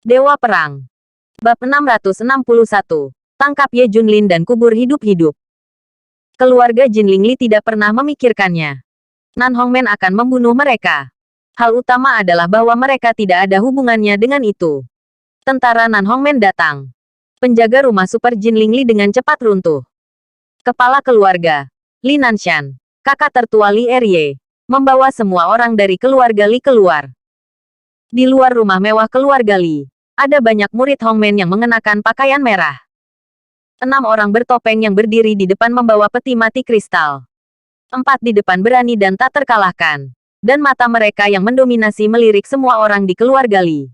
Dewa Perang. Bab 661. Tangkap Ye Junlin dan kubur hidup-hidup. Keluarga Jin Lingli tidak pernah memikirkannya. Nan Hongmen akan membunuh mereka. Hal utama adalah bahwa mereka tidak ada hubungannya dengan itu. Tentara Nan Hongmen datang. Penjaga rumah super Jin Lingli dengan cepat runtuh. Kepala keluarga, Li Nanshan, kakak tertua Li Erye, membawa semua orang dari keluarga Li keluar. Di luar rumah mewah keluarga Li, ada banyak murid Hongmen yang mengenakan pakaian merah. 6 orang bertopeng yang berdiri di depan membawa peti mati kristal. 4 di depan berani dan tak terkalahkan. Dan mata mereka yang mendominasi melirik semua orang di keluarga Li.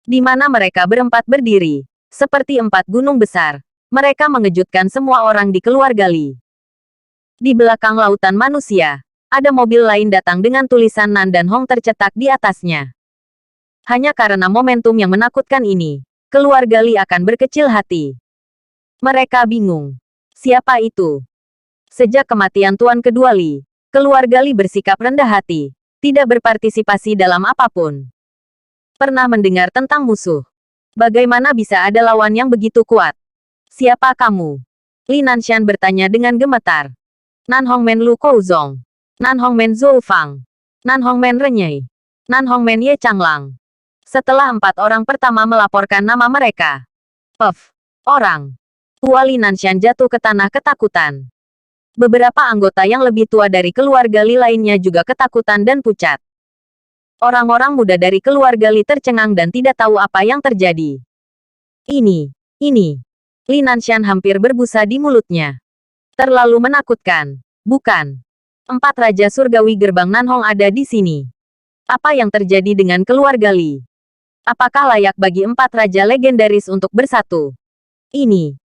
Di mana mereka berempat berdiri, seperti 4 gunung besar, mereka mengejutkan semua orang di keluarga Li. Di belakang lautan manusia, ada mobil lain datang dengan tulisan Nan dan Hong tercetak di atasnya. Hanya karena momentum yang menakutkan ini, keluarga Li akan berkecil hati. Mereka bingung. Siapa itu? Sejak kematian Tuan Kedua Li, keluarga Li bersikap rendah hati, tidak berpartisipasi dalam apapun. Pernah mendengar tentang musuh? Bagaimana bisa ada lawan yang begitu kuat? Siapa kamu? Li Nanshan bertanya dengan gemetar. Nan Hongmen Lu Kouzong. Nan Hongmen Zhou Fang. Nan Hongmen Renyei. Nan Hongmen Ye Changlang. Setelah 4 orang pertama melaporkan nama mereka. Orang. Tua Li Nanshan jatuh ke tanah ketakutan. Beberapa anggota yang lebih tua dari keluarga Li lainnya juga ketakutan dan pucat. Orang-orang muda dari keluarga Li tercengang dan tidak tahu apa yang terjadi. Ini. Li Nanshan hampir berbusa di mulutnya. Terlalu menakutkan, bukan? 4 Raja Surgawi Gerbang Nanhong ada di sini. Apa yang terjadi dengan keluarga Li? Apakah layak bagi 4 raja legendaris untuk bersatu? Ini.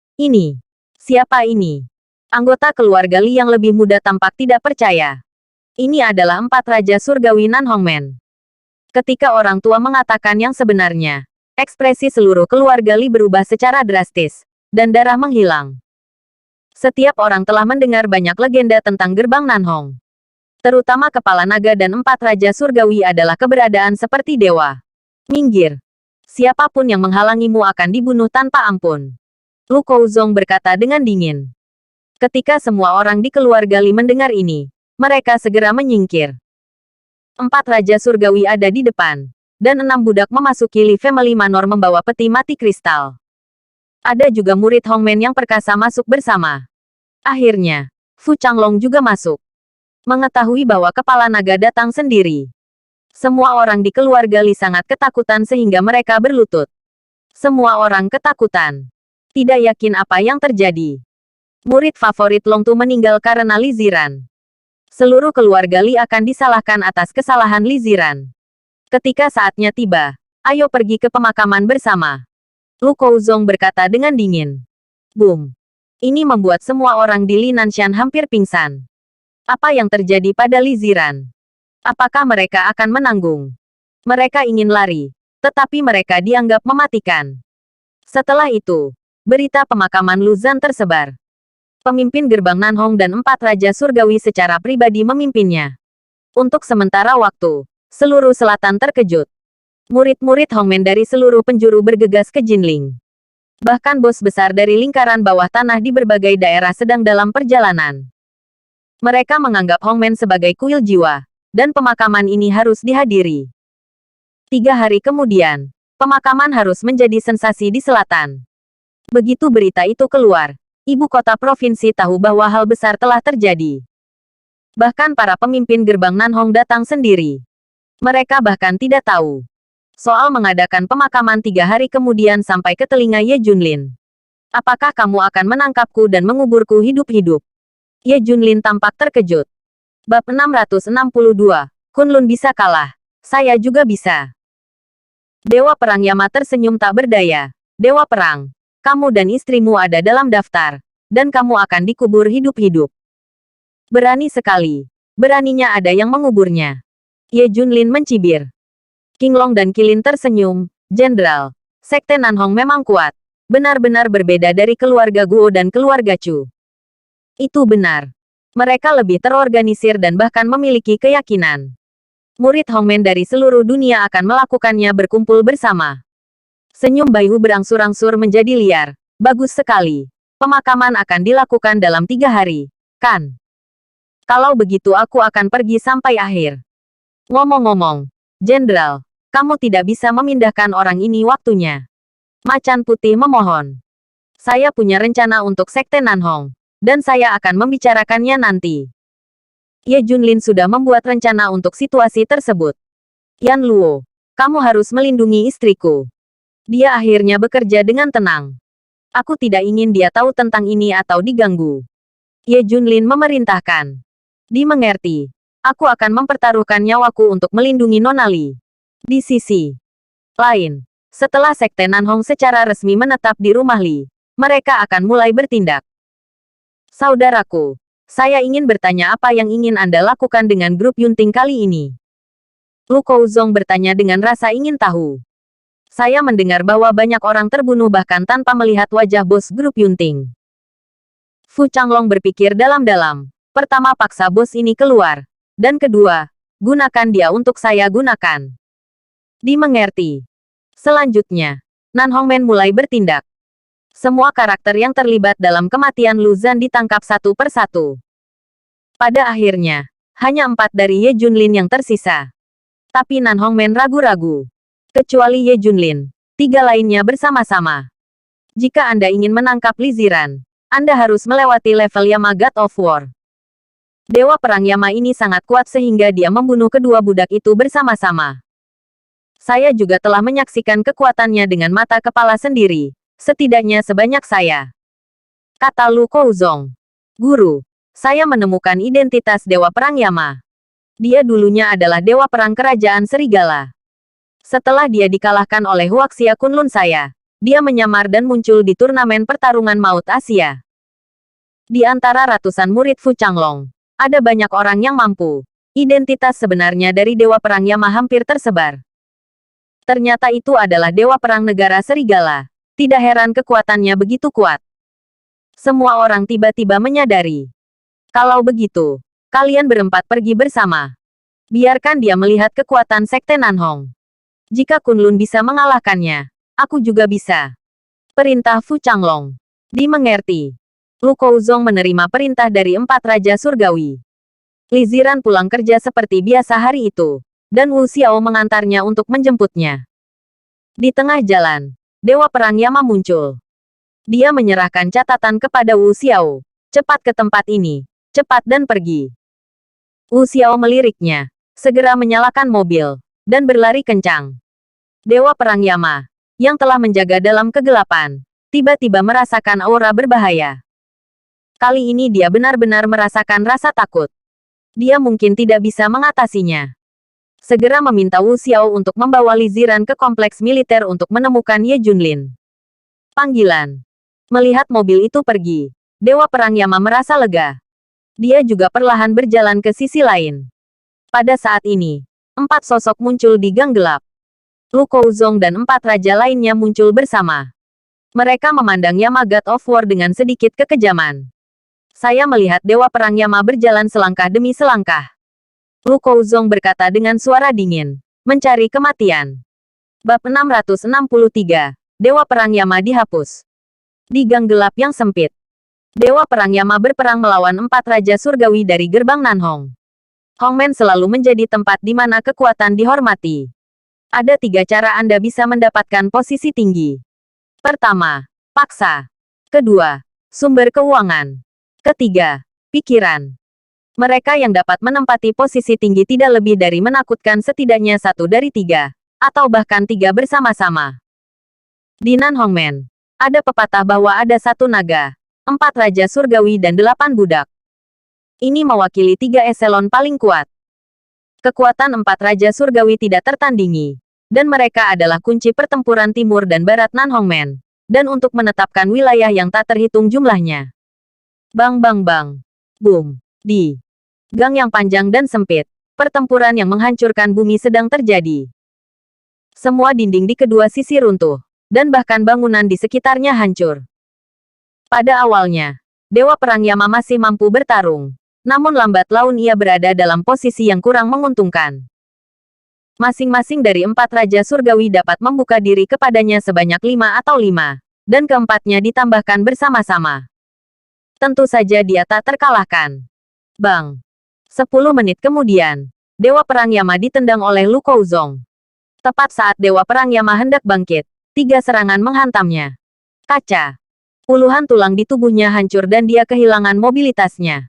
Siapa ini? Anggota keluarga Li yang lebih muda tampak tidak percaya. Ini adalah 4 raja surgawi Nan Hongmen. Ketika orang tua mengatakan yang sebenarnya, ekspresi seluruh keluarga Li berubah secara drastis, dan darah menghilang. Setiap orang telah mendengar banyak legenda tentang gerbang Nanhong. Terutama kepala naga dan 4 raja surgawi adalah keberadaan seperti dewa. Minggir. Siapapun yang menghalangimu akan dibunuh tanpa ampun. Lu Kouzong berkata dengan dingin. Ketika semua orang di keluarga Li mendengar ini, mereka segera menyingkir. 4 raja surgawi ada di depan, dan 6 budak memasuki Li Family Manor membawa peti mati kristal. Ada juga murid Hongmen yang perkasa masuk bersama. Akhirnya, Fu Changlong juga masuk. Mengetahui bahwa kepala naga datang sendiri. Semua orang di keluarga Li sangat ketakutan sehingga mereka berlutut. Semua orang ketakutan. Tidak yakin apa yang terjadi. Murid favorit Long Tu meninggal karena Li Ziran. Seluruh keluarga Li akan disalahkan atas kesalahan Li Ziran. Ketika saatnya tiba, ayo pergi ke pemakaman bersama. Lu Kouzong berkata dengan dingin. Boom. Ini membuat semua orang di Li Nanshan hampir pingsan. Apa yang terjadi pada Li Ziran? Apakah mereka akan menanggung? Mereka ingin lari, tetapi mereka dianggap mematikan. Setelah itu, berita pemakaman Lu Zan tersebar. Pemimpin gerbang Nanhong dan 4 raja surgawi secara pribadi memimpinnya. Untuk sementara waktu, seluruh selatan terkejut. Murid-murid Hongmen dari seluruh penjuru bergegas ke Jinling. Bahkan bos besar dari lingkaran bawah tanah di berbagai daerah sedang dalam perjalanan. Mereka menganggap Hongmen sebagai kuil jiwa, dan pemakaman ini harus dihadiri. 3 hari kemudian, pemakaman harus menjadi sensasi di selatan. Begitu berita itu keluar, ibu kota provinsi tahu bahwa hal besar telah terjadi. Bahkan para pemimpin gerbang Nanhong datang sendiri. Mereka bahkan tidak tahu soal mengadakan pemakaman 3 hari kemudian sampai ke telinga Ye Junlin. Apakah kamu akan menangkapku dan menguburku hidup-hidup? Ye Junlin tampak terkejut. Bab 662. Kunlun bisa kalah. Saya juga bisa. Dewa Perang Yama tersenyum tak berdaya. Dewa Perang, kamu dan istrimu ada dalam daftar, dan kamu akan dikubur hidup-hidup. Berani sekali. Beraninya ada yang menguburnya. Ye Junlin mencibir. Qinglong dan Qilin tersenyum. Jenderal, Sekte Nanhong memang kuat. Benar-benar berbeda dari keluarga Guo dan keluarga Chu. Itu benar. Mereka lebih terorganisir dan bahkan memiliki keyakinan. Murid Hongmen dari seluruh dunia akan melakukannya berkumpul bersama. Senyum Baihu berangsur-angsur menjadi liar. Bagus sekali. Pemakaman akan dilakukan dalam 3 hari, kan? Kalau begitu aku akan pergi sampai akhir. Ngomong-ngomong, Jenderal, kamu tidak bisa memindahkan orang ini waktunya. Macan Putih memohon. Saya punya rencana untuk Sekte Nanhong, dan saya akan membicarakannya nanti. Ye Junlin sudah membuat rencana untuk situasi tersebut. Yan Luo, kamu harus melindungi istriku. Dia akhirnya bekerja dengan tenang. Aku tidak ingin dia tahu tentang ini atau diganggu. Ye Junlin memerintahkan. Dimengerti. Aku akan mempertaruhkan nyawaku untuk melindungi Nona Li. Di sisi lain, setelah Sekte Nanhong secara resmi menetap di rumah Li, mereka akan mulai bertindak. Saudaraku, saya ingin bertanya apa yang ingin Anda lakukan dengan grup Yunting kali ini? Lu Kouzong bertanya dengan rasa ingin tahu. Saya mendengar bahwa banyak orang terbunuh bahkan tanpa melihat wajah bos grup Yunting. Fu Changlong berpikir dalam-dalam. Pertama, paksa bos ini keluar. Dan kedua, gunakan dia untuk saya gunakan. Dimengerti. Selanjutnya, Nan Hongmen mulai bertindak. Semua karakter yang terlibat dalam kematian Lu Zhan ditangkap satu persatu. Pada akhirnya, hanya 4 dari Ye Junlin yang tersisa. Tapi Nan Hongmen ragu-ragu. Kecuali Ye Junlin, 3 lainnya bersama-sama. Jika Anda ingin menangkap Li Ziran, Anda harus melewati level Yama God of War. Dewa Perang Yama ini sangat kuat sehingga dia membunuh kedua budak itu bersama-sama. Saya juga telah menyaksikan kekuatannya dengan mata kepala sendiri, setidaknya sebanyak saya. Kata Lu Kouzong. Guru, saya menemukan identitas Dewa Perang Yama. Dia dulunya adalah Dewa Perang Kerajaan Serigala. Setelah dia dikalahkan oleh Huaxia Kunlun saya, dia menyamar dan muncul di turnamen pertarungan maut Asia. Di antara ratusan murid Fu Changlong, ada banyak orang yang mampu. Identitas sebenarnya dari Dewa Perang Yama hampir tersebar. Ternyata itu adalah Dewa Perang Negara Serigala. Tidak heran kekuatannya begitu kuat. Semua orang tiba-tiba menyadari. Kalau begitu, kalian berempat pergi bersama. Biarkan dia melihat kekuatan Sekte Nanhong. Jika Kunlun bisa mengalahkannya, aku juga bisa. Perintah Fu Changlong. Dimengerti. Lu Kouzong menerima perintah dari 4 Raja Surgawi. Li Ziran pulang kerja seperti biasa hari itu, dan Wu Xiao mengantarnya untuk menjemputnya. Di tengah jalan, Dewa Perang Yama muncul. Dia menyerahkan catatan kepada Wu Xiao. Cepat ke tempat ini, cepat dan pergi. Wu Xiao meliriknya, segera menyalakan mobil, dan berlari kencang. Dewa Perang Yama, yang telah menjaga dalam kegelapan, tiba-tiba merasakan aura berbahaya. Kali ini dia benar-benar merasakan rasa takut. Dia mungkin tidak bisa mengatasinya. Segera meminta Wu Xiao untuk membawa Li Ziran ke kompleks militer untuk menemukan Ye Junlin. Panggilan. Melihat mobil itu pergi, Dewa Perang Yama merasa lega. Dia juga perlahan berjalan ke sisi lain. Pada saat ini, 4 sosok muncul di gang gelap. Lu Kouzong dan 4 raja lainnya muncul bersama. Mereka memandang Yama God of War dengan sedikit kekejaman. Saya melihat Dewa Perang Yama berjalan selangkah demi selangkah. Lu Kouzong berkata dengan suara dingin, mencari kematian. Bab 663, Dewa Perang Yama dihapus. Di gang gelap yang sempit, Dewa Perang Yama berperang melawan 4 Raja Surgawi dari gerbang Nanhong. Hongmen selalu menjadi tempat di mana kekuatan dihormati. Ada 3 cara Anda bisa mendapatkan posisi tinggi. Pertama, paksa. Kedua, sumber keuangan. Ketiga, pikiran. Mereka yang dapat menempati posisi tinggi tidak lebih dari menakutkan setidaknya 1 dari 3, atau bahkan 3 bersama-sama. Di Nanhongmen, ada pepatah bahwa ada 1 naga, 4 raja surgawi dan 8 budak. Ini mewakili 3 eselon paling kuat. Kekuatan 4 raja surgawi tidak tertandingi, dan mereka adalah kunci pertempuran timur dan barat Nanhongmen, dan untuk menetapkan wilayah yang tak terhitung jumlahnya. Bang bang bang. Boom. Di gang yang panjang dan sempit, pertempuran yang menghancurkan bumi sedang terjadi. Semua dinding di kedua sisi runtuh, dan bahkan bangunan di sekitarnya hancur. Pada awalnya, Dewa Perang Yama masih mampu bertarung, namun lambat laun ia berada dalam posisi yang kurang menguntungkan. Masing-masing dari 4 raja surgawi dapat membuka diri kepadanya sebanyak 5 atau 5, dan keempatnya ditambahkan bersama-sama. Tentu saja dia tak terkalahkan. Bang! 10 menit kemudian, Dewa Perang Yama ditendang oleh Lu Kouzong. Tepat saat Dewa Perang Yama hendak bangkit, 3 serangan menghantamnya. Kaca! Puluhan tulang di tubuhnya hancur dan dia kehilangan mobilitasnya.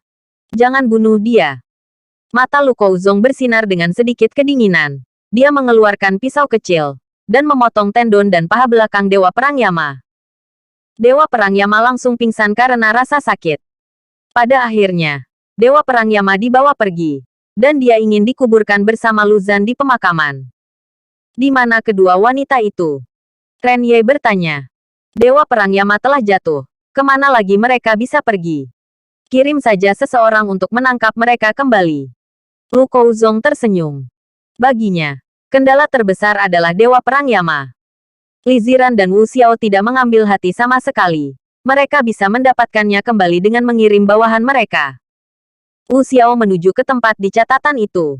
Jangan bunuh dia. Mata Lu Kouzong bersinar dengan sedikit kedinginan. Dia mengeluarkan pisau kecil, dan memotong tendon dan paha belakang Dewa Perang Yama. Dewa Perang Yama langsung pingsan karena rasa sakit. Pada akhirnya, Dewa Perang Yama dibawa pergi, dan dia ingin dikuburkan bersama Lu Zhan di pemakaman. Di mana kedua wanita itu? Ren Ye bertanya. Dewa Perang Yama telah jatuh. Kemana lagi mereka bisa pergi? Kirim saja seseorang untuk menangkap mereka kembali. Lu Kouzong tersenyum. Baginya, kendala terbesar adalah Dewa Perang Yama. Li Ziran dan Wu Xiao tidak mengambil hati sama sekali. Mereka bisa mendapatkannya kembali dengan mengirim bawahan mereka. Wu Xiao menuju ke tempat di catatan itu.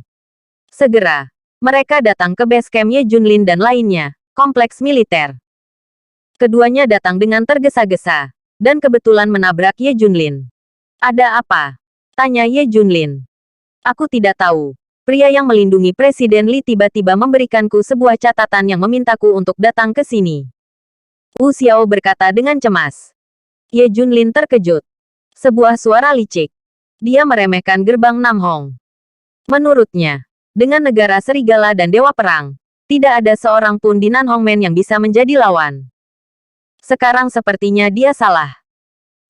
Segera, mereka datang ke base camp Ye Junlin dan lainnya, kompleks militer. Keduanya datang dengan tergesa-gesa, dan kebetulan menabrak Ye Junlin. Ada apa? Tanya Ye Junlin. Aku tidak tahu. Pria yang melindungi Presiden Li tiba-tiba memberikanku sebuah catatan yang memintaku untuk datang ke sini. Wu Xiao berkata dengan cemas. Ye Junlin terkejut. Sebuah suara licik. Dia meremehkan gerbang Namhong. Menurutnya, dengan negara serigala dan dewa perang, tidak ada seorang pun di Nanhongmen yang bisa menjadi lawan. Sekarang sepertinya dia salah.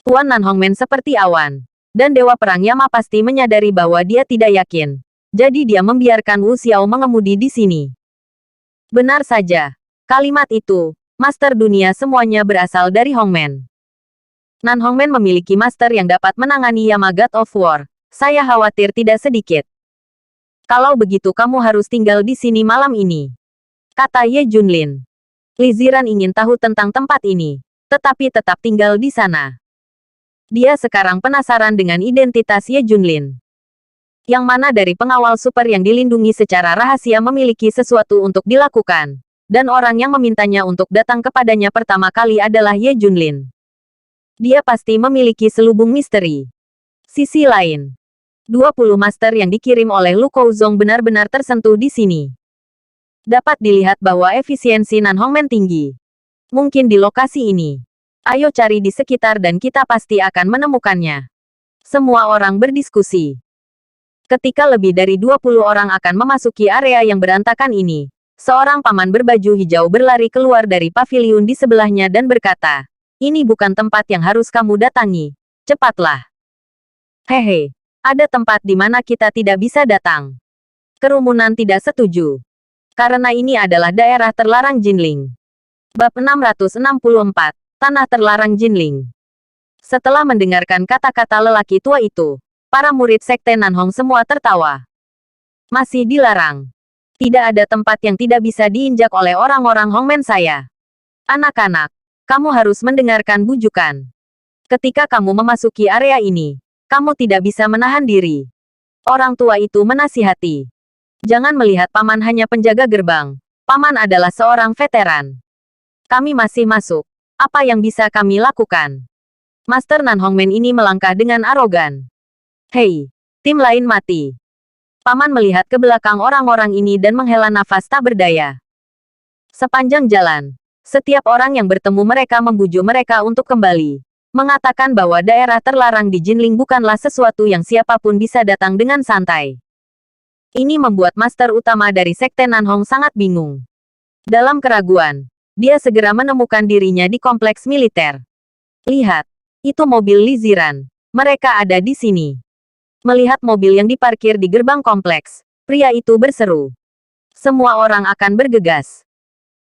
Tuan Nanhongmen seperti awan, dan dewa perang Yama pasti menyadari bahwa dia tidak yakin. Jadi dia membiarkan Wu Xiao mengemudi di sini. Benar saja. Kalimat itu, Master Dunia semuanya berasal dari Hongmen. Nanhongmen memiliki Master yang dapat menangani Yama God of War. Saya khawatir tidak sedikit. Kalau begitu kamu harus tinggal di sini malam ini. Kata Ye Junlin. Li Ziran ingin tahu tentang tempat ini, tetapi tetap tinggal di sana. Dia sekarang penasaran dengan identitas Ye Junlin. Yang mana dari pengawal super yang dilindungi secara rahasia memiliki sesuatu untuk dilakukan. Dan orang yang memintanya untuk datang kepadanya pertama kali adalah Ye Junlin. Dia pasti memiliki selubung misteri. Sisi lain, 20 master yang dikirim oleh Lu Kouzong benar-benar tersentuh di sini. Dapat dilihat bahwa efisiensi Nanhongmen tinggi. Mungkin di lokasi ini. Ayo cari di sekitar dan kita pasti akan menemukannya. Semua orang berdiskusi. Ketika lebih dari 20 orang akan memasuki area yang berantakan ini, seorang paman berbaju hijau berlari keluar dari paviliun di sebelahnya dan berkata, "Ini bukan tempat yang harus kamu datangi. Cepatlah." Hehe, ada tempat di mana kita tidak bisa datang. Kerumunan tidak setuju. Karena ini adalah daerah terlarang Jinling. Bab 664, Tanah Terlarang Jinling. Setelah mendengarkan kata-kata lelaki tua itu, para murid Sekte Nanhong semua tertawa. Masih dilarang. Tidak ada tempat yang tidak bisa diinjak oleh orang-orang Hongmen saya. Anak-anak, kamu harus mendengarkan bujukan. Ketika kamu memasuki area ini, kamu tidak bisa menahan diri. Orang tua itu menasihati. Jangan melihat paman hanya penjaga gerbang. Paman adalah seorang veteran. Kami masih masuk. Apa yang bisa kami lakukan? Master Nanhongmen ini melangkah dengan arogan. Hei, tim lain mati. Paman melihat ke belakang orang-orang ini dan menghela nafas tak berdaya. Sepanjang jalan, setiap orang yang bertemu mereka membujuk mereka untuk kembali. Mengatakan bahwa daerah terlarang di Jinling bukanlah sesuatu yang siapapun bisa datang dengan santai. Ini membuat master utama dari Sekte Nanhong sangat bingung. Dalam keraguan, dia segera menemukan dirinya di kompleks militer. Lihat, itu mobil Li Ziran. Mereka ada di sini. Melihat mobil yang diparkir di gerbang kompleks, pria itu berseru. Semua orang akan bergegas.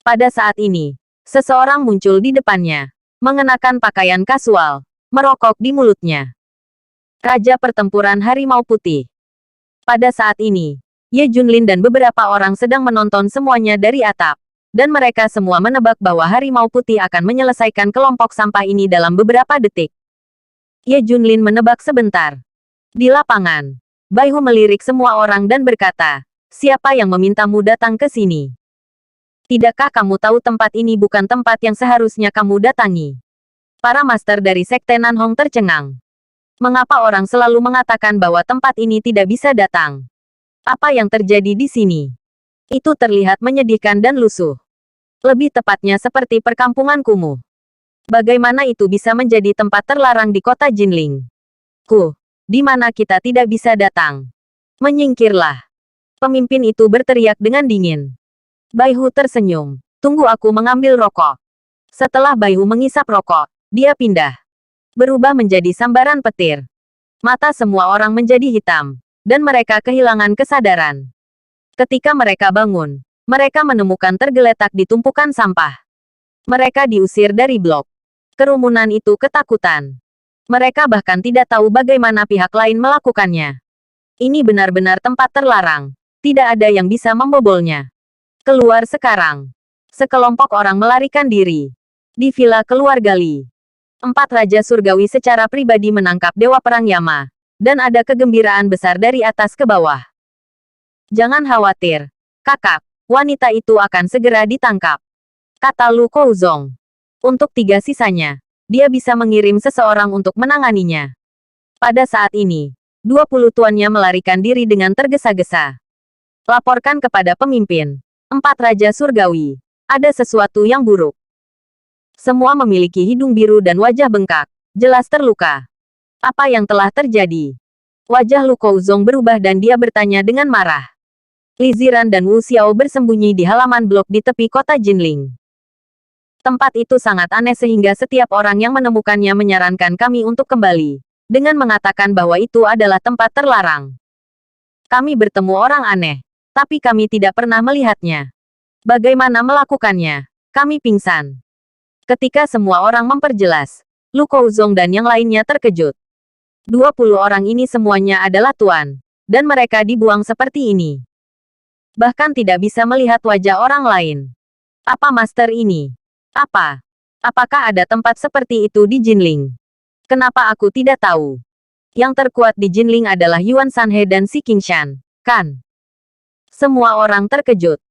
Pada saat ini, seseorang muncul di depannya, mengenakan pakaian kasual, merokok di mulutnya. Raja Pertempuran Harimau Putih. Pada saat ini, Ye Junlin dan beberapa orang sedang menonton semuanya dari atap, dan mereka semua menebak bahwa Harimau Putih akan menyelesaikan kelompok sampah ini dalam beberapa detik. Ye Junlin menebak sebentar. Di lapangan, Bai Hu melirik semua orang dan berkata, Siapa yang memintamu datang ke sini? Tidakkah kamu tahu tempat ini bukan tempat yang seharusnya kamu datangi? Para master dari Sekte Nanhong tercengang. Mengapa orang selalu mengatakan bahwa tempat ini tidak bisa datang? Apa yang terjadi di sini? Itu terlihat menyedihkan dan lusuh. Lebih tepatnya seperti perkampungan kumuh. Bagaimana itu bisa menjadi tempat terlarang di kota Jinling? Di mana kita tidak bisa datang? Menyingkirlah. Pemimpin itu berteriak dengan dingin. Baihu tersenyum. Tunggu aku mengambil rokok. Setelah Baihu mengisap rokok, dia pindah. Berubah menjadi sambaran petir. Mata semua orang menjadi hitam. Dan mereka kehilangan kesadaran. Ketika mereka bangun, mereka menemukan tergeletak di tumpukan sampah. Mereka diusir dari blok. Kerumunan itu ketakutan. Mereka bahkan tidak tahu bagaimana pihak lain melakukannya. Ini benar-benar tempat terlarang. Tidak ada yang bisa membobolnya. Keluar sekarang. Sekelompok orang melarikan diri. Di villa keluarga Li. 4 raja surgawi secara pribadi menangkap Dewa Perang Yama. Dan ada kegembiraan besar dari atas ke bawah. Jangan khawatir, kakak. Wanita itu akan segera ditangkap. Kata Lu Kouzong. Untuk 3 sisanya, dia bisa mengirim seseorang untuk menanganinya. Pada saat ini, 20 tuannya melarikan diri dengan tergesa-gesa. Laporkan kepada pemimpin. 4 raja surgawi. Ada sesuatu yang buruk. Semua memiliki hidung biru dan wajah bengkak. Jelas terluka. Apa yang telah terjadi? Wajah Lu Kouzong berubah dan dia bertanya dengan marah. Li Ziran dan Wu Xiao bersembunyi di halaman blok di tepi kota Jinling. Tempat itu sangat aneh sehingga setiap orang yang menemukannya menyarankan kami untuk kembali. Dengan mengatakan bahwa itu adalah tempat terlarang. Kami bertemu orang aneh. Tapi kami tidak pernah melihatnya. Bagaimana melakukannya? Kami pingsan. Ketika semua orang memperjelas, Lu Kouzong dan yang lainnya terkejut. 20 orang ini semuanya adalah tuan. Dan mereka dibuang seperti ini. Bahkan tidak bisa melihat wajah orang lain. Apa master ini? Apa? Apakah ada tempat seperti itu di Jinling? Kenapa aku tidak tahu? Yang terkuat di Jinling adalah Yuan Sanhe dan Si Qingshan, kan? Semua orang terkejut.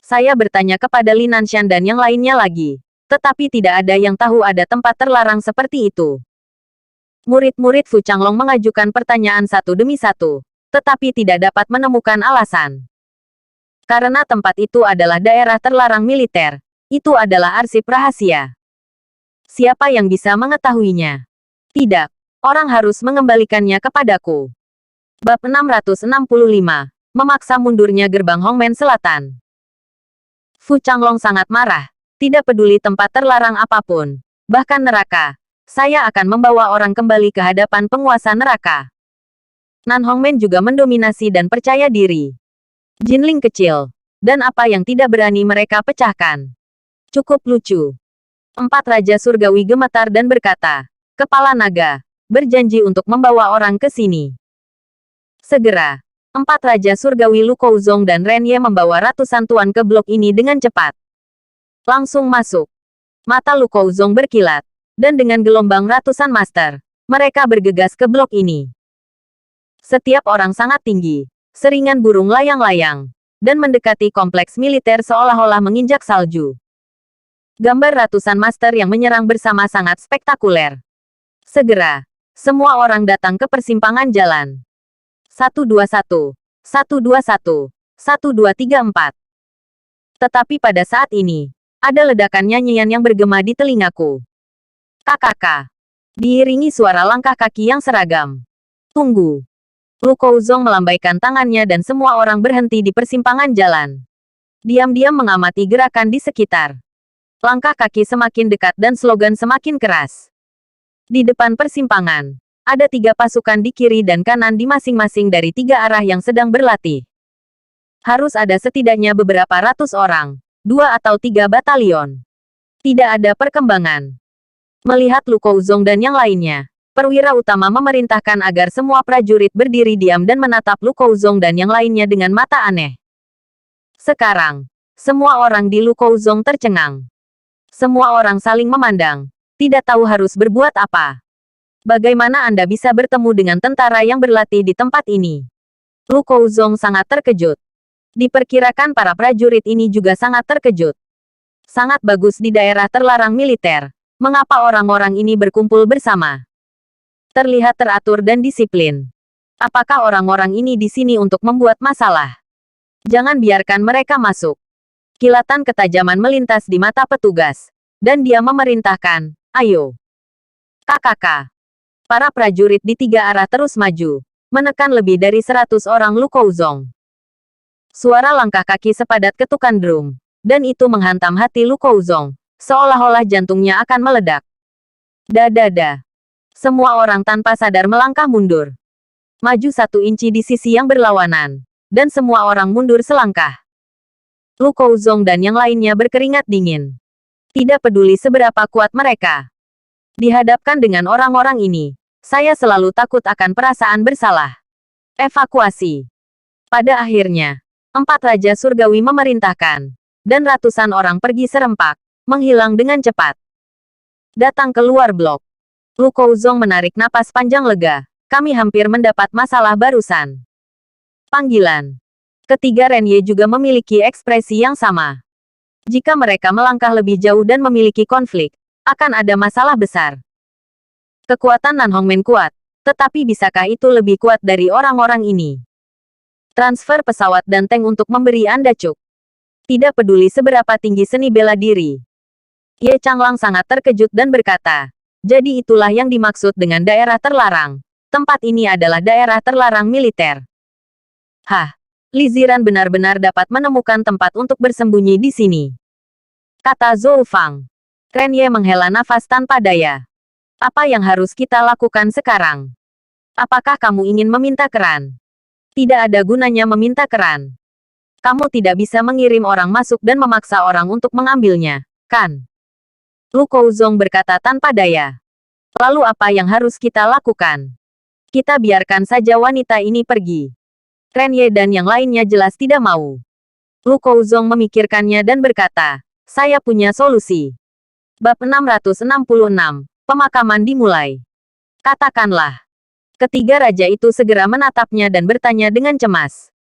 Saya bertanya kepada Li Nanshan dan yang lainnya lagi. Tetapi tidak ada yang tahu ada tempat terlarang seperti itu. Murid-murid Fu Changlong mengajukan pertanyaan satu demi satu. Tetapi tidak dapat menemukan alasan. Karena tempat itu adalah daerah terlarang militer. Itu adalah arsip rahasia. Siapa yang bisa mengetahuinya? Tidak. Orang harus mengembalikannya kepadaku. Bab 665. Memaksa mundurnya gerbang Hongmen Selatan. Fu Changlong sangat marah. Tidak peduli tempat terlarang apapun. Bahkan neraka. Saya akan membawa orang kembali ke hadapan penguasa neraka. Nan Hongmen juga mendominasi dan percaya diri. Jinling kecil. Dan apa yang tidak berani mereka pecahkan. Cukup lucu. 4 raja surgawi gemetar dan berkata, Kepala naga, berjanji untuk membawa orang ke sini. Segera. 4 raja surgawi Lu Kouzong dan Ren Ye membawa ratusan tuan ke blok ini dengan cepat. Langsung masuk. Mata Lu Kouzong berkilat. Dan dengan gelombang ratusan master, mereka bergegas ke blok ini. Setiap orang sangat tinggi. Seringan burung layang-layang. Dan mendekati kompleks militer seolah-olah menginjak salju. Gambar ratusan master yang menyerang bersama sangat spektakuler. Segera. Semua orang datang ke persimpangan jalan. 121, 121, 1234. Tetapi pada saat ini, ada ledakan nyanyian yang bergema di telingaku. Kakak. Diiringi suara langkah kaki yang seragam. Tunggu. Lu Kouzong melambaikan tangannya dan semua orang berhenti di persimpangan jalan. Diam-diam mengamati gerakan di sekitar. Langkah kaki semakin dekat dan slogan semakin keras. Di depan persimpangan, ada 3 pasukan di kiri dan kanan di masing-masing dari 3 arah yang sedang berlatih. Harus ada setidaknya beberapa ratus orang, 2 atau 3 batalion. Tidak ada perkembangan. Melihat Lu Kouzong dan yang lainnya, perwira utama memerintahkan agar semua prajurit berdiri diam dan menatap Lu Kouzong dan yang lainnya dengan mata aneh. Sekarang, semua orang di Lu Kouzong tercengang. Semua orang saling memandang, tidak tahu harus berbuat apa. Bagaimana Anda bisa bertemu dengan tentara yang berlatih di tempat ini? Lu Kouzong sangat terkejut. Diperkirakan para prajurit ini juga sangat terkejut. Sangat bagus di daerah terlarang militer. Mengapa orang-orang ini berkumpul bersama? Terlihat teratur dan disiplin. Apakah orang-orang ini di sini untuk membuat masalah? Jangan biarkan mereka masuk. Kilatan ketajaman melintas di mata petugas. Dan dia memerintahkan, ayo. KKK. Para prajurit di tiga arah terus maju. Menekan lebih dari 100 orang Lu Kouzong. Suara langkah kaki sepadat ketukan drum. Dan itu menghantam hati Lu Kouzong. Seolah-olah jantungnya akan meledak. Dadada. Semua orang tanpa sadar melangkah mundur. Maju 1 inci di sisi yang berlawanan. Dan semua orang mundur selangkah. Lu Kouzong dan yang lainnya berkeringat dingin. Tidak peduli seberapa kuat mereka. Dihadapkan dengan orang-orang ini, saya selalu takut akan perasaan bersalah. Evakuasi. Pada akhirnya, 4 Raja Surgawi memerintahkan. Dan ratusan orang pergi serempak, menghilang dengan cepat. Datang keluar blok. Lu Kouzong menarik napas panjang lega. Kami hampir mendapat masalah barusan. Panggilan. Ketiga Renye juga memiliki ekspresi yang sama. Jika mereka melangkah lebih jauh dan memiliki konflik, akan ada masalah besar. Kekuatan Nan Hongmen kuat, tetapi bisakah itu lebih kuat dari orang-orang ini? Transfer pesawat dan tank untuk memberi Anda cuk. Tidak peduli seberapa tinggi seni bela diri. Ye Changlang sangat terkejut dan berkata, jadi itulah yang dimaksud dengan daerah terlarang. Tempat ini adalah daerah terlarang militer. Hah, Li Ziran benar-benar dapat menemukan tempat untuk bersembunyi di sini. Kata Zhou Fang. Renye menghela nafas tanpa daya. Apa yang harus kita lakukan sekarang? Apakah kamu ingin meminta keran? Tidak ada gunanya meminta keran. Kamu tidak bisa mengirim orang masuk dan memaksa orang untuk mengambilnya, kan? Lu Kouzong berkata tanpa daya. Lalu apa yang harus kita lakukan? Kita biarkan saja wanita ini pergi. Renye dan yang lainnya jelas tidak mau. Lu Kouzong memikirkannya dan berkata, saya punya solusi. Bab 666, pemakaman dimulai. Katakanlah. Ketiga raja itu segera menatapnya dan bertanya dengan cemas.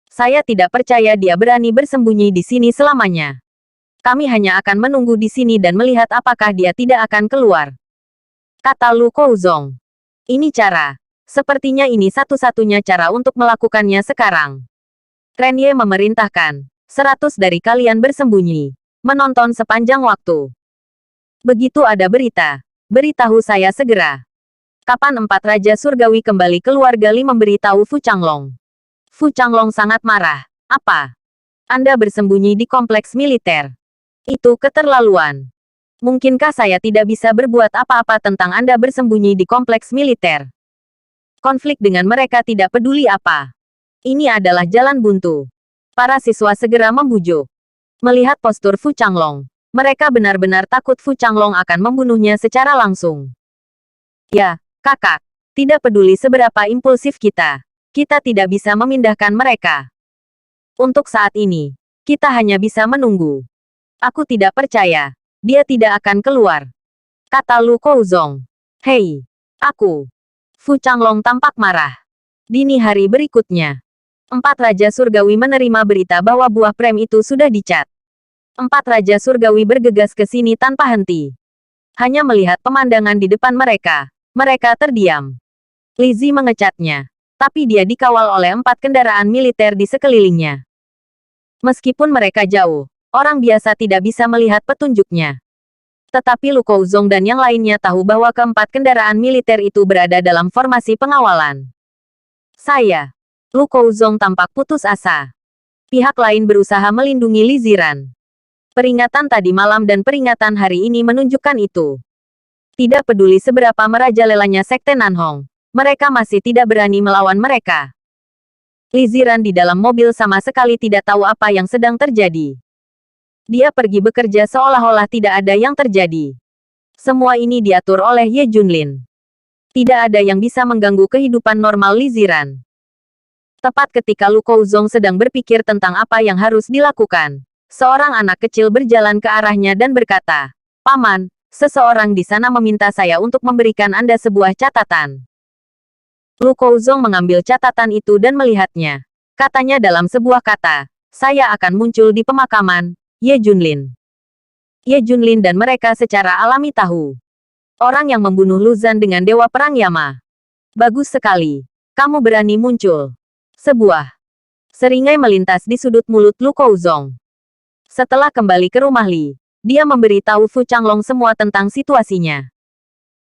Saya tidak percaya dia berani bersembunyi di sini selamanya. Kami hanya akan menunggu di sini dan melihat apakah dia tidak akan keluar. Kata Lu Kouzong. Ini cara. Sepertinya ini satu-satunya cara untuk melakukannya sekarang. Renye memerintahkan. 100 dari kalian bersembunyi. Menonton sepanjang waktu. Begitu ada berita, beritahu saya segera. Kapan 4 Raja Surgawi kembali keluarga Li memberitahu Fu Changlong. Fu Changlong sangat marah. Apa? Anda bersembunyi di kompleks militer. Itu keterlaluan. Mungkinkah saya tidak bisa berbuat apa-apa tentang Anda bersembunyi di kompleks militer? Konflik dengan mereka tidak peduli apa. Ini adalah jalan buntu. Para siswa segera membujuk. Melihat postur Fu Changlong, mereka benar-benar takut Fu Changlong akan membunuhnya secara langsung. Ya, kakak. Tidak peduli seberapa impulsif kita. Kita tidak bisa memindahkan mereka. Untuk saat ini, kita hanya bisa menunggu. Aku tidak percaya. Dia tidak akan keluar. Kata Lu Kouzong. Hei, aku. Fu Changlong tampak marah. Dini hari berikutnya, 4 Raja Surgawi menerima berita bahwa buah prem itu sudah dicat. 4 Raja Surgawi bergegas ke sini tanpa henti. Hanya melihat pemandangan di depan mereka, mereka terdiam. Lizzie mengecatnya, tapi dia dikawal oleh 4 kendaraan militer di sekelilingnya. Meskipun mereka jauh, orang biasa tidak bisa melihat petunjuknya. Tetapi Lu Kouzong dan yang lainnya tahu bahwa keempat kendaraan militer itu berada dalam formasi pengawalan. Lu Kouzong tampak putus asa. Pihak lain berusaha melindungi Li Ziran. Peringatan tadi malam dan peringatan hari ini menunjukkan itu. Tidak peduli seberapa merajalelanya Sekte Nanhong, mereka masih tidak berani melawan mereka. Li Ziran di dalam mobil sama sekali tidak tahu apa yang sedang terjadi. Dia pergi bekerja seolah-olah tidak ada yang terjadi. Semua ini diatur oleh Ye Junlin. Tidak ada yang bisa mengganggu kehidupan normal Li Ziran. Tepat ketika Lu Kouzong sedang berpikir tentang apa yang harus dilakukan, seorang anak kecil berjalan ke arahnya dan berkata, Paman, seseorang di sana meminta saya untuk memberikan Anda sebuah catatan. Lu Kouzong mengambil catatan itu dan melihatnya. Katanya dalam sebuah kata, saya akan muncul di pemakaman, Ye Junlin. Ye Junlin dan mereka secara alami tahu. Orang yang membunuh Luzan dengan Dewa Perang Yama. Bagus sekali. Kamu berani muncul. Sebuah seringai melintas di sudut mulut Lu Kouzong. Setelah kembali ke rumah Li, dia memberitahu Fu Changlong semua tentang situasinya.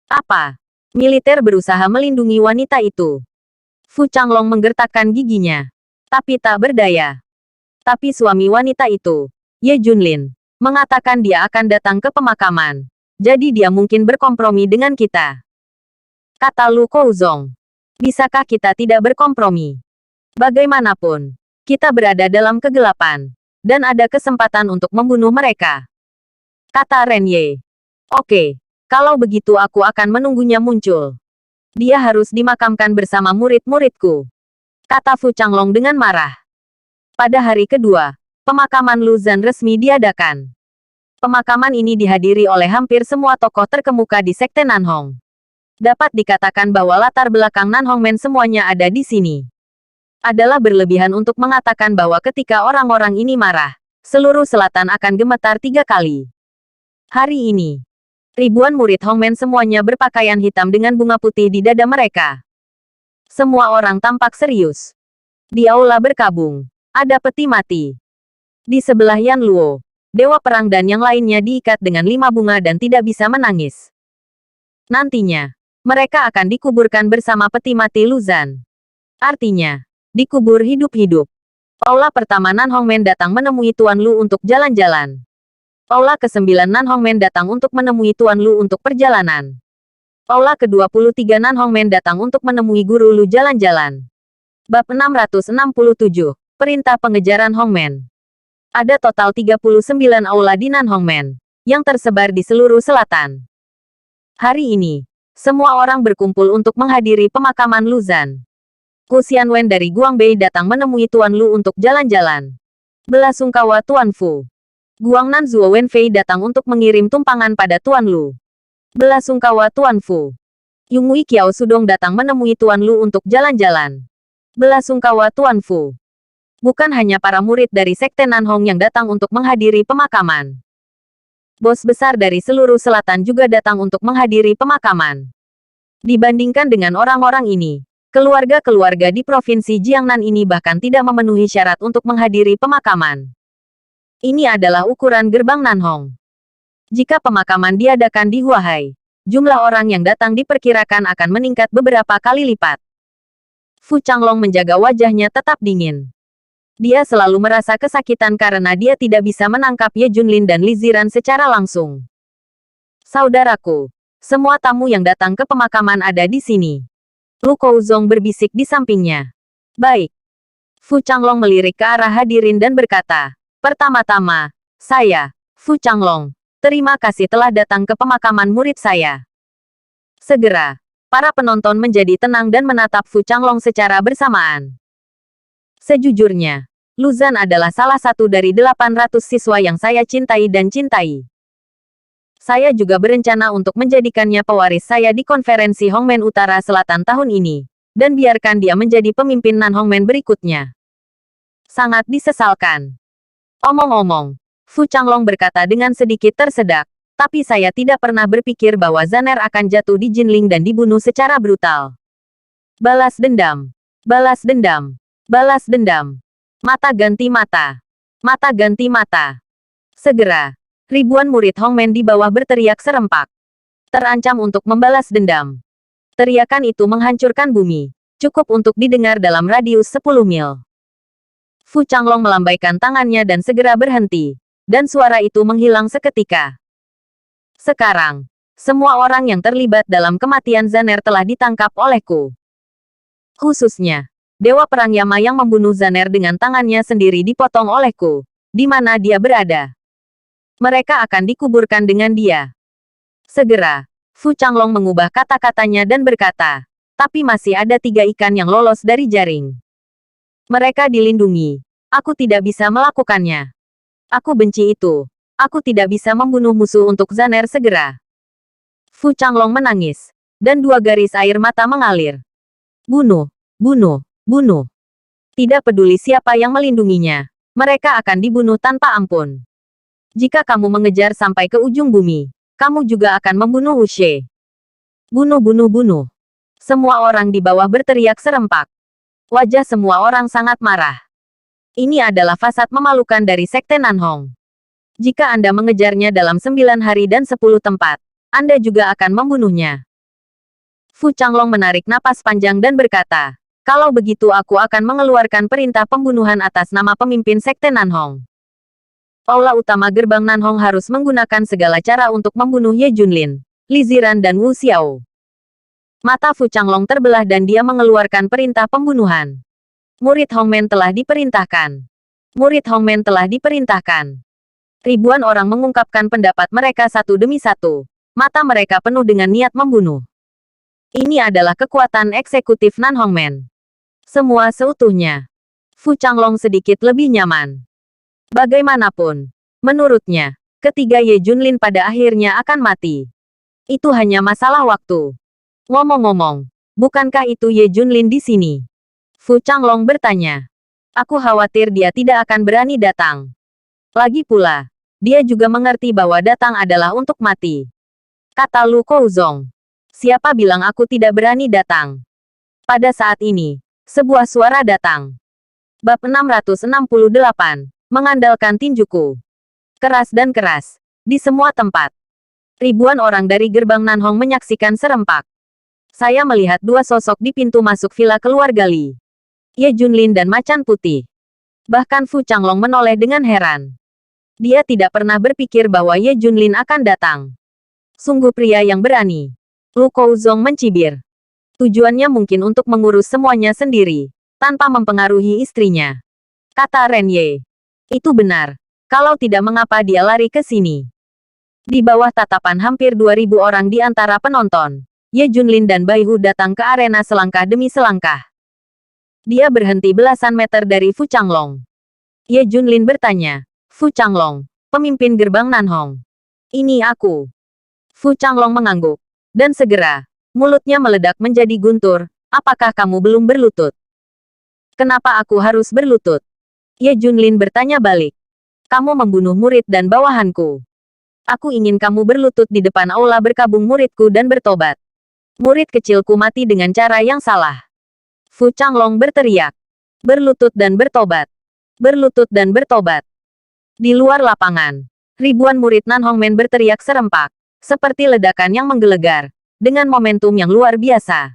Apa? Militer berusaha melindungi wanita itu. Fu Changlong menggertakkan giginya. Tapi tak berdaya. Tapi suami wanita itu, Ye Junlin, mengatakan dia akan datang ke pemakaman. Jadi dia mungkin berkompromi dengan kita. Kata Lu Kouzong. Bisakah kita tidak berkompromi? Bagaimanapun, kita berada dalam kegelapan. Dan ada kesempatan untuk membunuh mereka. Kata Ren Ye. Oke, kalau begitu aku akan menunggunya muncul. Dia harus dimakamkan bersama murid-muridku. Kata Fu Changlong dengan marah. Pada hari kedua, pemakaman Luzan resmi diadakan. Pemakaman ini dihadiri oleh hampir semua tokoh terkemuka di Sekte Nanhong. Dapat dikatakan bahwa latar belakang Nanhongmen semuanya ada di sini. Adalah berlebihan untuk mengatakan bahwa ketika orang-orang ini marah, seluruh selatan akan gemetar 3 kali. Hari ini, ribuan murid Hongmen semuanya berpakaian hitam dengan bunga putih di dada mereka. Semua orang tampak serius. Di aula berkabung, ada peti mati. Di sebelah Yan Luo, Dewa Perang dan yang lainnya diikat dengan 5 bunga dan tidak bisa menangis. Nantinya, mereka akan dikuburkan bersama peti mati Luzan. Artinya, dikubur hidup-hidup. Aula pertama Nanhongmen datang menemui Tuan Lu untuk jalan-jalan. Aula ke-9 Nanhongmen datang untuk menemui Tuan Lu untuk perjalanan. Aula ke-23 Nanhongmen datang untuk menemui Guru Lu jalan-jalan. Bab 667, Perintah Pengejaran Hongmen. Ada total 39 aula di Nanhongmen, yang tersebar di seluruh selatan. Hari ini, semua orang berkumpul untuk menghadiri pemakaman Luzan. Ku Xianwen dari Guangbei datang menemui Tuan Lu untuk jalan-jalan. Belasungkawa Tuan Fu. Guangnan Zuo Wenfei datang untuk mengirim tumpangan pada Tuan Lu. Belasungkawa Tuan Fu. Yungui Kiao Sudong datang menemui Tuan Lu untuk jalan-jalan. Belasungkawa Tuan Fu. Bukan hanya para murid dari Sekte Nanhong yang datang untuk menghadiri pemakaman. Bos besar dari seluruh selatan juga datang untuk menghadiri pemakaman. Dibandingkan dengan orang-orang ini, keluarga-keluarga di Provinsi Jiangnan ini bahkan tidak memenuhi syarat untuk menghadiri pemakaman. Ini adalah ukuran gerbang Nanhong. Jika pemakaman diadakan di Huahai, jumlah orang yang datang diperkirakan akan meningkat beberapa kali lipat. Fu Changlong menjaga wajahnya tetap dingin. Dia selalu merasa kesakitan karena dia tidak bisa menangkap Ye Junlin dan Li Ziran secara langsung. Saudaraku, semua tamu yang datang ke pemakaman ada di sini. Lu Kouzong berbisik di sampingnya. Baik. Fu Changlong melirik ke arah hadirin dan berkata, pertama-tama, saya, Fu Changlong, terima kasih telah datang ke pemakaman murid saya. Segera, para penonton menjadi tenang dan menatap Fu Changlong secara bersamaan. Sejujurnya, Luzan adalah salah satu dari 800 siswa yang saya cintai dan cintai. Saya juga berencana untuk menjadikannya pewaris saya di konferensi Hongmen Utara Selatan tahun ini, dan biarkan dia menjadi pemimpin Nanhongmen berikutnya. Sangat disesalkan. Omong-omong, Fu Changlong berkata dengan sedikit tersedak, tapi saya tidak pernah berpikir bahwa Zaner akan jatuh di Jinling dan dibunuh secara brutal. Balas dendam. Balas dendam. Balas dendam. Mata ganti mata. Mata ganti mata. Segera, ribuan murid Hongmen di bawah berteriak serempak. Terancam untuk membalas dendam. Teriakan itu menghancurkan bumi. Cukup untuk didengar dalam radius 10 mil. Fu Changlong melambaikan tangannya dan segera berhenti. Dan suara itu menghilang seketika. Sekarang, semua orang yang terlibat dalam kematian Zaner telah ditangkap olehku. Khususnya, Dewa Perang Yama yang membunuh Zaner dengan tangannya sendiri dipotong olehku. Di mana dia berada? Mereka akan dikuburkan dengan dia. Segera, Fu Changlong mengubah kata-katanya dan berkata, tapi masih ada 3 ikan yang lolos dari jaring. Mereka dilindungi. Aku tidak bisa melakukannya. Aku benci itu. Aku tidak bisa membunuh musuh untuk Zaner segera. Fu Changlong menangis. Dan 2 garis air mata mengalir. Bunuh, bunuh, bunuh. Tidak peduli siapa yang melindunginya. mereka akan dibunuh tanpa ampun. Jika kamu mengejar sampai ke ujung bumi, kamu juga akan membunuh Wuxie. Bunuh, bunuh, bunuh. Semua orang di bawah berteriak serempak. Wajah semua orang sangat marah. Ini adalah fasad memalukan dari Sekte Nanhong. Jika Anda mengejarnya dalam 9 hari dan 10 tempat, Anda juga akan membunuhnya. Fu Changlong menarik napas panjang dan berkata, kalau begitu aku akan mengeluarkan perintah pembunuhan atas nama pemimpin Sekte Nanhong. Aula utama gerbang Nanhong harus menggunakan segala cara untuk membunuh Ye Junlin, Li Ziran dan Wu Xiao. Mata Fu Changlong terbelah dan dia mengeluarkan perintah pembunuhan. Murid Hongmen telah diperintahkan. Murid Hongmen telah diperintahkan. Ribuan orang mengungkapkan pendapat mereka satu demi satu. Mata mereka penuh dengan niat membunuh. Ini adalah kekuatan eksekutif Nan Hongmen. Semua seutuhnya. Fu Changlong sedikit lebih nyaman. Bagaimanapun, menurutnya, ketiga Ye Junlin pada akhirnya akan mati. Itu hanya masalah waktu. Ngomong-ngomong, bukankah itu Ye Junlin di sini? Fu Changlong bertanya. Aku khawatir dia tidak akan berani datang. Lagi pula, dia juga mengerti bahwa datang adalah untuk mati. Kata Lu Kouzong. Siapa bilang aku tidak berani datang? Pada saat ini, sebuah suara datang. Bab 668. Mengandalkan tinjuku. Keras dan keras. Di semua tempat. Ribuan orang dari gerbang Nanhong menyaksikan serempak. Saya melihat dua sosok di pintu masuk villa keluarga Li. Ye Junlin dan Macan Putih. Bahkan Fu Changlong menoleh dengan heran. Dia tidak pernah berpikir bahwa Ye Junlin akan datang. Sungguh pria yang berani. Lu Kouzong mencibir. Tujuannya mungkin untuk mengurus semuanya sendiri, tanpa mempengaruhi istrinya. Kata Ren Ye. Itu benar. Kalau tidak mengapa dia lari ke sini. Di bawah tatapan hampir 2.000 orang di antara penonton, Ye Junlin dan Bai Hu datang ke arena selangkah demi selangkah. Dia berhenti belasan meter dari Fu Changlong. Ye Junlin bertanya, Fu Changlong, pemimpin gerbang Nanhong. Ini aku. Fu Changlong mengangguk. Dan segera, mulutnya meledak menjadi guntur. Apakah kamu belum berlutut? Kenapa aku harus berlutut? Ye Junlin bertanya balik. Kamu membunuh murid dan bawahanku. Aku ingin kamu berlutut di depan aula berkabung muridku dan bertobat. Murid kecilku mati dengan cara yang salah. Fu Changlong berteriak. Berlutut dan bertobat. Berlutut dan bertobat. Di luar lapangan, ribuan murid Nan Hongmen berteriak serempak. Seperti ledakan yang menggelegar, dengan momentum yang luar biasa.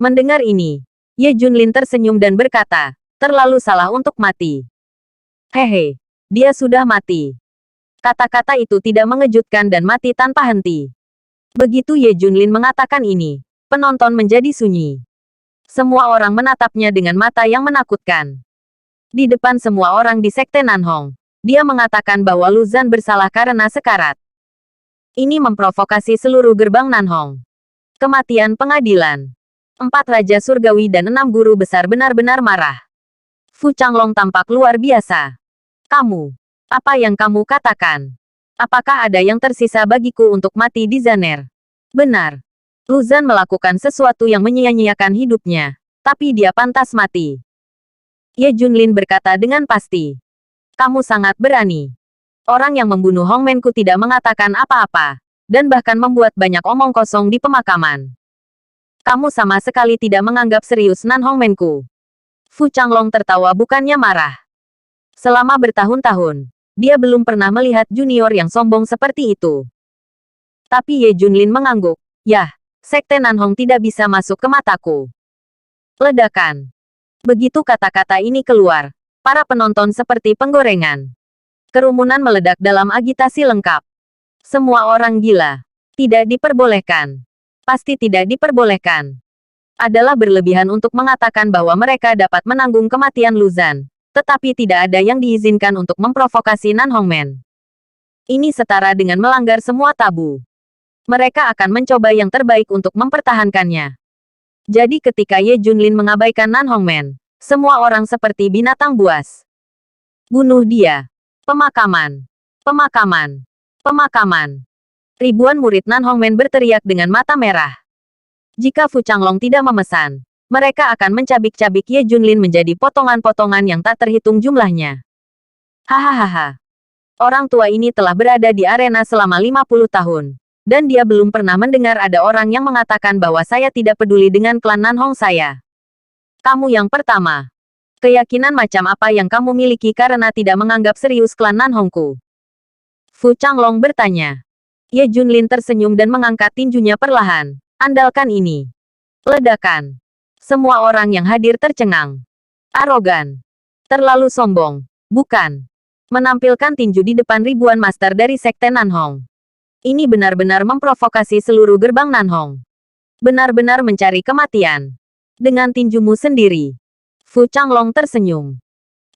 Mendengar ini, Ye Junlin tersenyum dan berkata, terlalu salah untuk mati. Hehe, dia sudah mati. Kata-kata itu tidak mengejutkan dan mati tanpa henti. Begitu Ye Junlin mengatakan ini, penonton menjadi sunyi. Semua orang menatapnya dengan mata yang menakutkan. Di depan semua orang di Sekte Nanhong, dia mengatakan bahwa Lu Zhan bersalah karena sekarat. Ini memprovokasi seluruh gerbang Nanhong. Kematian pengadilan. 4 raja surgawi dan 6 guru besar benar-benar marah. Fu Changlong tampak luar biasa. Kamu. Apa yang kamu katakan? Apakah ada yang tersisa bagiku untuk mati di Zaner? Benar. Lu Zhan melakukan sesuatu yang menyia-nyiakan hidupnya. Tapi dia pantas mati. Ye Junlin berkata dengan pasti. Kamu sangat berani. Orang yang membunuh Hongmenku tidak mengatakan apa-apa, dan bahkan membuat banyak omong kosong di pemakaman. Kamu sama sekali tidak menganggap serius Nan Hongmenku. Fu Changlong tertawa bukannya marah. Selama bertahun-tahun, dia belum pernah melihat junior yang sombong seperti itu. Tapi Ye Junlin mengangguk. Yah, Sekte Nanhong tidak bisa masuk ke mataku. Ledakan. Begitu kata-kata ini keluar, para penonton seperti penggorengan. Kerumunan meledak dalam agitasi lengkap. Semua orang gila. Tidak diperbolehkan. Pasti tidak diperbolehkan. Adalah berlebihan untuk mengatakan bahwa mereka dapat menanggung kematian Lu Zhan. Tetapi tidak ada yang diizinkan untuk memprovokasi Nan Hongmen. Ini setara dengan melanggar semua tabu. Mereka akan mencoba yang terbaik untuk mempertahankannya. Jadi ketika Ye Junlin mengabaikan Nan Hongmen, semua orang seperti binatang buas. Bunuh dia. Pemakaman. Pemakaman. Pemakaman. Ribuan murid Nan Hongmen berteriak dengan mata merah. Jika Fu Changlong tidak memesan, mereka akan mencabik-cabik Ye Junlin menjadi potongan-potongan yang tak terhitung jumlahnya. Hahaha. Orang tua ini telah berada di arena selama 50 tahun. Dan dia belum pernah mendengar ada orang yang mengatakan bahwa saya tidak peduli dengan klan Nanhong saya. Kamu yang pertama. Keyakinan macam apa yang kamu miliki karena tidak menganggap serius klan Nanhongku? Fu Changlong bertanya. Ye Junlin tersenyum dan mengangkat tinjunya perlahan. Andalkan ini. Ledakan. Semua orang yang hadir tercengang. Arogan. Terlalu sombong. Bukan. Menampilkan tinju di depan ribuan master dari Sekte Nanhong. Ini benar-benar memprovokasi seluruh gerbang Nanhong. Benar-benar mencari kematian. Dengan tinjumu sendiri. Fu Changlong tersenyum.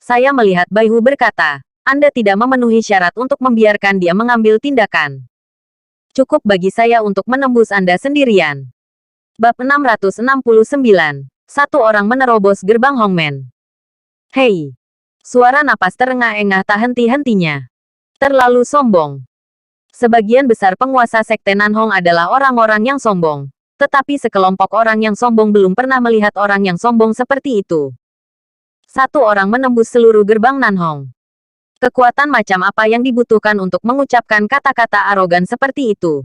Saya melihat Bai Hu berkata, Anda tidak memenuhi syarat untuk membiarkan dia mengambil tindakan. Cukup bagi saya untuk menembus Anda sendirian. Bab 669. Satu orang menerobos gerbang Hongmen. Hei. Suara napas terengah-engah tak henti-hentinya. Terlalu sombong. Sebagian besar penguasa Sekte Nanhong adalah orang-orang yang sombong. Tetapi sekelompok orang yang sombong belum pernah melihat orang yang sombong seperti itu. Satu orang menembus seluruh gerbang Nanhong. Kekuatan macam apa yang dibutuhkan untuk mengucapkan kata-kata arogan seperti itu?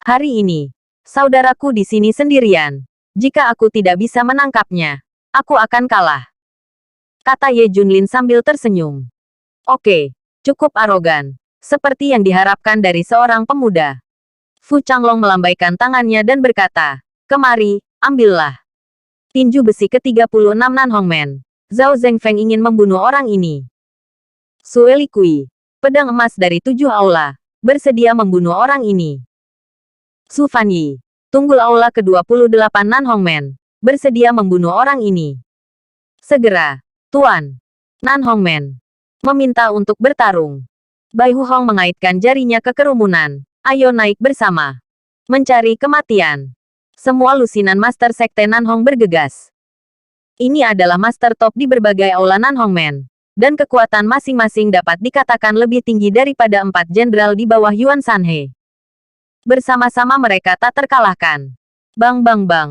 Hari ini, saudaraku di sini sendirian. Jika aku tidak bisa menangkapnya, aku akan kalah. Kata Ye Junlin sambil tersenyum. Oke, cukup arogan. Seperti yang diharapkan dari seorang pemuda. Fu Changlong melambaikan tangannya dan berkata, kemari, ambillah. Tinju besi ke-36 Nanhongmen. Zhao Zhengfeng ingin membunuh orang ini. Sue Likui, pedang emas dari 7 aula, bersedia membunuh orang ini. Su Fanyi, tunggul aula ke-28 Nanhongmen, bersedia membunuh orang ini. Segera, Tuan. Nanhongmen meminta untuk bertarung. Bai Hu Hong mengaitkan jarinya ke kerumunan. Ayo naik bersama. Mencari kematian. Semua lusinan Master Sekte Nanhong bergegas. Ini adalah Master Top di berbagai aula Nanhongmen. Dan kekuatan masing-masing dapat dikatakan lebih tinggi daripada 4 jenderal di bawah Yuan Sanhe. Bersama-sama mereka tak terkalahkan. Bang bang bang.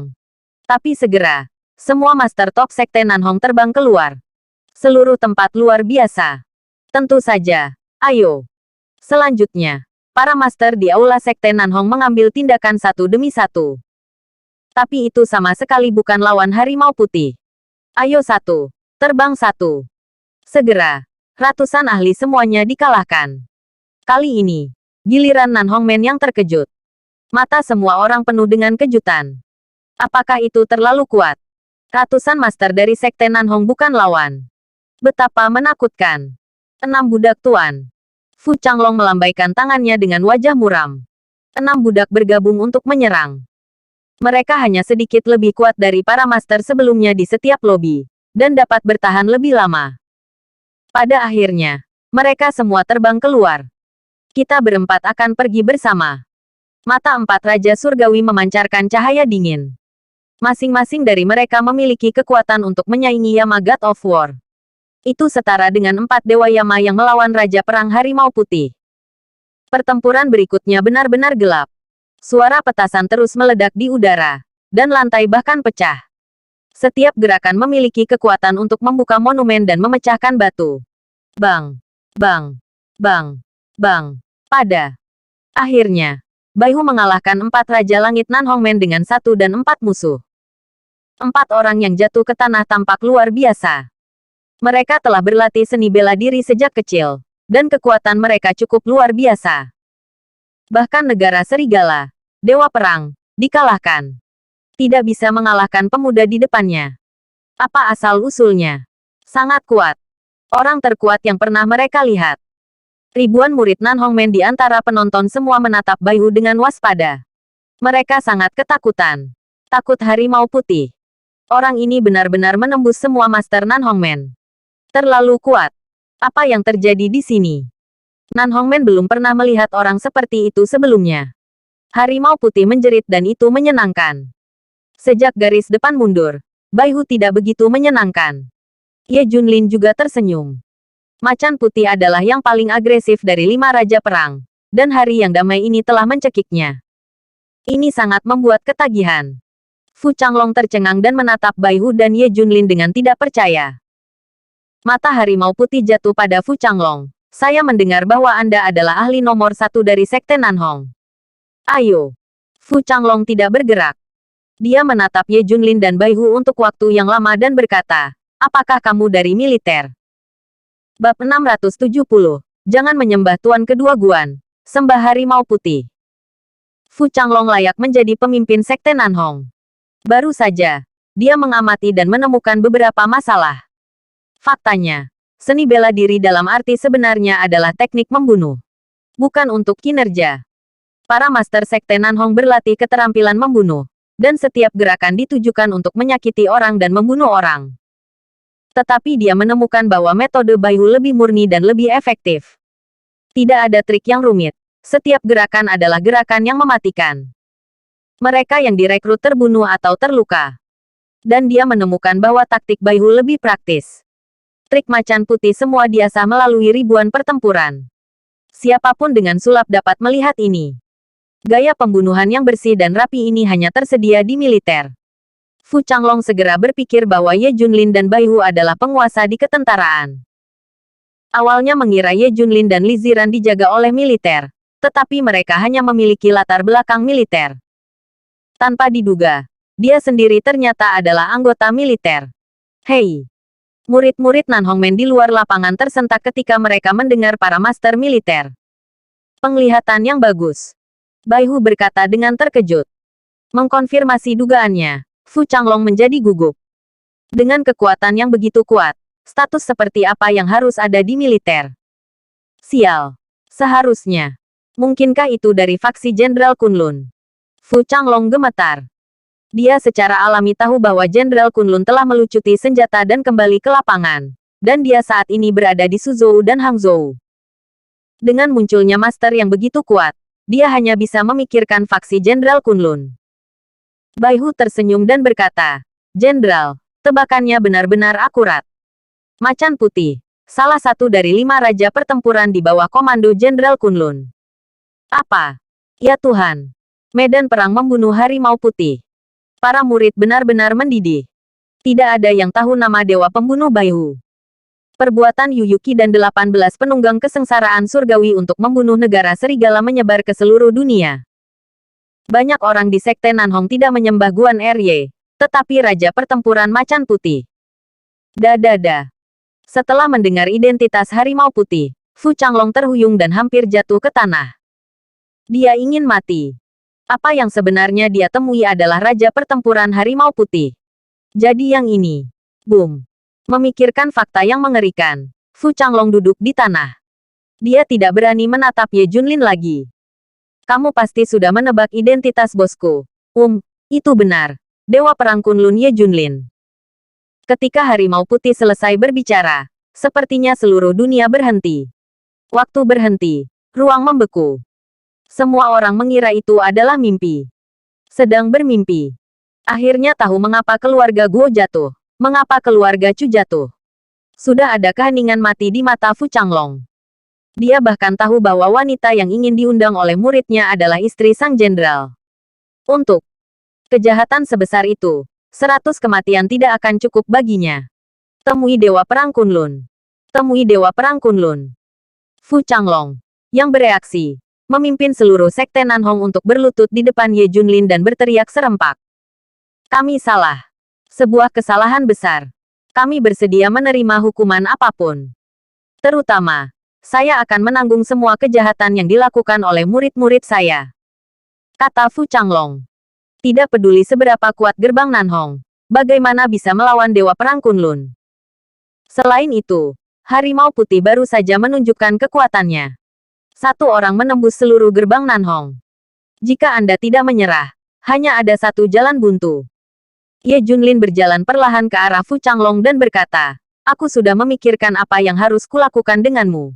Tapi segera, semua Master Top Sekte Nanhong terbang keluar. Seluruh tempat luar biasa. Tentu saja. Ayo. Selanjutnya, para master di aula Sekte Nanhong mengambil tindakan satu demi satu. Tapi itu sama sekali bukan lawan harimau putih. Ayo satu. Terbang satu. Segera. Ratusan ahli semuanya dikalahkan. Kali ini, giliran Nanhongmen yang terkejut. Mata semua orang penuh dengan kejutan. Apakah itu terlalu kuat? Ratusan master dari Sekte Nanhong bukan lawan. Betapa menakutkan. 6 budak tuan. Fu Changlong melambaikan tangannya dengan wajah muram. 6 budak bergabung untuk menyerang. Mereka hanya sedikit lebih kuat dari para master sebelumnya di setiap lobi, dan dapat bertahan lebih lama. Pada akhirnya, mereka semua terbang keluar. Kita berempat akan pergi bersama. Mata 4 Raja Surgawi memancarkan cahaya dingin. Masing-masing dari mereka memiliki kekuatan untuk menyaingi Yama God of War. Itu setara dengan 4 Dewa Yama yang melawan Raja Perang Harimau Putih. Pertempuran berikutnya benar-benar gelap. Suara petasan terus meledak di udara, dan lantai bahkan pecah. Setiap gerakan memiliki kekuatan untuk membuka monumen dan memecahkan batu. Bang, bang, bang, bang. Pada akhirnya, Bai Hu mengalahkan 4 Raja Langit Nanhongmen dengan 1 dan 4 musuh. 4 orang yang jatuh ke tanah tampak luar biasa. Mereka telah berlatih seni bela diri sejak kecil, dan kekuatan mereka cukup luar biasa. Bahkan negara serigala, Dewa Perang, dikalahkan. Tidak bisa mengalahkan pemuda di depannya. Apa asal-usulnya? Sangat kuat. Orang terkuat yang pernah mereka lihat. Ribuan murid Nanhongmen di antara penonton semua menatap Bai Hu dengan waspada. Mereka sangat ketakutan. Takut harimau putih. Orang ini benar-benar menembus semua master Nanhongmen. Terlalu kuat. Apa yang terjadi di sini? Nanhongmen belum pernah melihat orang seperti itu sebelumnya. Harimau putih menjerit dan itu menyenangkan. Sejak garis depan mundur, Bai Hu tidak begitu menyenangkan. Ye Junlin juga tersenyum. Macan putih adalah yang paling agresif dari 5 Raja Perang, dan hari yang damai ini telah mencekiknya. Ini sangat membuat ketagihan. Fu Changlong tercengang dan menatap Bai Hu dan Ye Junlin dengan tidak percaya. Mata harimau putih jatuh pada Fu Changlong. Saya mendengar bahwa Anda adalah ahli nomor 1 dari Sekte Nanhong. Ayo. Fu Changlong tidak bergerak. Dia menatap Ye Junlin dan Bai Hu untuk waktu yang lama dan berkata, apakah kamu dari militer? Bab 670. Jangan menyembah Tuan Kedua Guan. Sembah harimau putih. Fu Changlong layak menjadi pemimpin Sekte Nanhong. Baru saja, dia mengamati dan menemukan beberapa masalah. Faktanya, seni bela diri dalam arti sebenarnya adalah teknik membunuh. Bukan untuk kinerja. Para master Sekte Nanhong berlatih keterampilan membunuh. Dan setiap gerakan ditujukan untuk menyakiti orang dan membunuh orang. Tetapi dia menemukan bahwa metode Bai Hu lebih murni dan lebih efektif. Tidak ada trik yang rumit. Setiap gerakan adalah gerakan yang mematikan. Mereka yang direkrut terbunuh atau terluka. Dan dia menemukan bahwa taktik Bai Hu lebih praktis. Trik macan putih semua diasah melalui ribuan pertempuran. Siapapun dengan sulap dapat melihat ini. Gaya pembunuhan yang bersih dan rapi ini hanya tersedia di militer. Fu Changlong segera berpikir bahwa Ye Junlin dan Bai Hu adalah penguasa di ketentaraan. Awalnya mengira Ye Junlin dan Li Ziran dijaga oleh militer, tetapi mereka hanya memiliki latar belakang militer. Tanpa diduga, dia sendiri ternyata adalah anggota militer. Hei! Murid-murid Nanhongmen di luar lapangan tersentak ketika mereka mendengar para master militer. Penglihatan yang bagus. Bai Hu berkata dengan terkejut. Mengkonfirmasi dugaannya, Fu Changlong menjadi gugup. Dengan kekuatan yang begitu kuat, status seperti apa yang harus ada di militer? Sial. Seharusnya. Mungkinkah itu dari faksi Jenderal Kunlun? Fu Changlong gemetar. Dia secara alami tahu bahwa Jenderal Kunlun telah melucuti senjata dan kembali ke lapangan. Dan dia saat ini berada di Suzhou dan Hangzhou. Dengan munculnya master yang begitu kuat, dia hanya bisa memikirkan faksi Jenderal Kunlun. Bai Hu tersenyum dan berkata, Jenderal, tebakannya benar-benar akurat. Macan Putih, salah satu dari 5 raja pertempuran di bawah komando Jenderal Kunlun. Apa? Ya Tuhan. Medan perang membunuh harimau putih. Para murid benar-benar mendidih. Tidak ada yang tahu nama dewa pembunuh Bai Hu. Perbuatan Yu Yuqi dan 18 penunggang kesengsaraan surgawi untuk membunuh negara serigala menyebar ke seluruh dunia. Banyak orang di Sekte Nanhong tidak menyembah Guan Rye, tetapi Raja Pertempuran Macan Putih. Setelah mendengar identitas harimau putih, Fu Changlong terhuyung dan hampir jatuh ke tanah. Dia ingin mati. Apa yang sebenarnya dia temui adalah Raja Pertempuran Harimau Putih. Jadi yang ini. Boom. Memikirkan fakta yang mengerikan, Fu Changlong duduk di tanah. Dia tidak berani menatap Ye Junlin lagi. Kamu pasti sudah menebak identitas bosku. Itu benar. Dewa Perang Kunlun Ye Junlin. Ketika Harimau Putih selesai berbicara, sepertinya seluruh dunia berhenti. Waktu berhenti. Ruang membeku. Semua orang mengira itu adalah mimpi. Sedang bermimpi. Akhirnya tahu mengapa keluarga Guo jatuh. Mengapa keluarga Chu jatuh. Sudah ada keheningan mati di mata Fu Changlong. Dia bahkan tahu bahwa wanita yang ingin diundang oleh muridnya adalah istri sang jenderal. Untuk kejahatan sebesar itu, 100 kematian tidak akan cukup baginya. Temui Dewa Perang Kunlun. Temui Dewa Perang Kunlun. Fu Changlong, yang bereaksi, memimpin seluruh Sekte Nanhong untuk berlutut di depan Ye Junlin dan berteriak serempak. Kami salah. Sebuah kesalahan besar. Kami bersedia menerima hukuman apapun. Terutama, saya akan menanggung semua kejahatan yang dilakukan oleh murid-murid saya. Kata Fu Changlong. Tidak peduli seberapa kuat gerbang Nanhong, bagaimana bisa melawan Dewa Perang Kunlun. Selain itu, Harimau Putih baru saja menunjukkan kekuatannya. 1 orang menembus seluruh gerbang Nanhong. Jika Anda tidak menyerah, hanya ada 1 jalan buntu. Ye Junlin berjalan perlahan ke arah Fu Changlong dan berkata, aku sudah memikirkan apa yang harus kulakukan denganmu.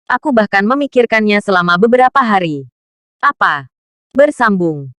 Aku bahkan memikirkannya selama beberapa hari. Apa? Bersambung.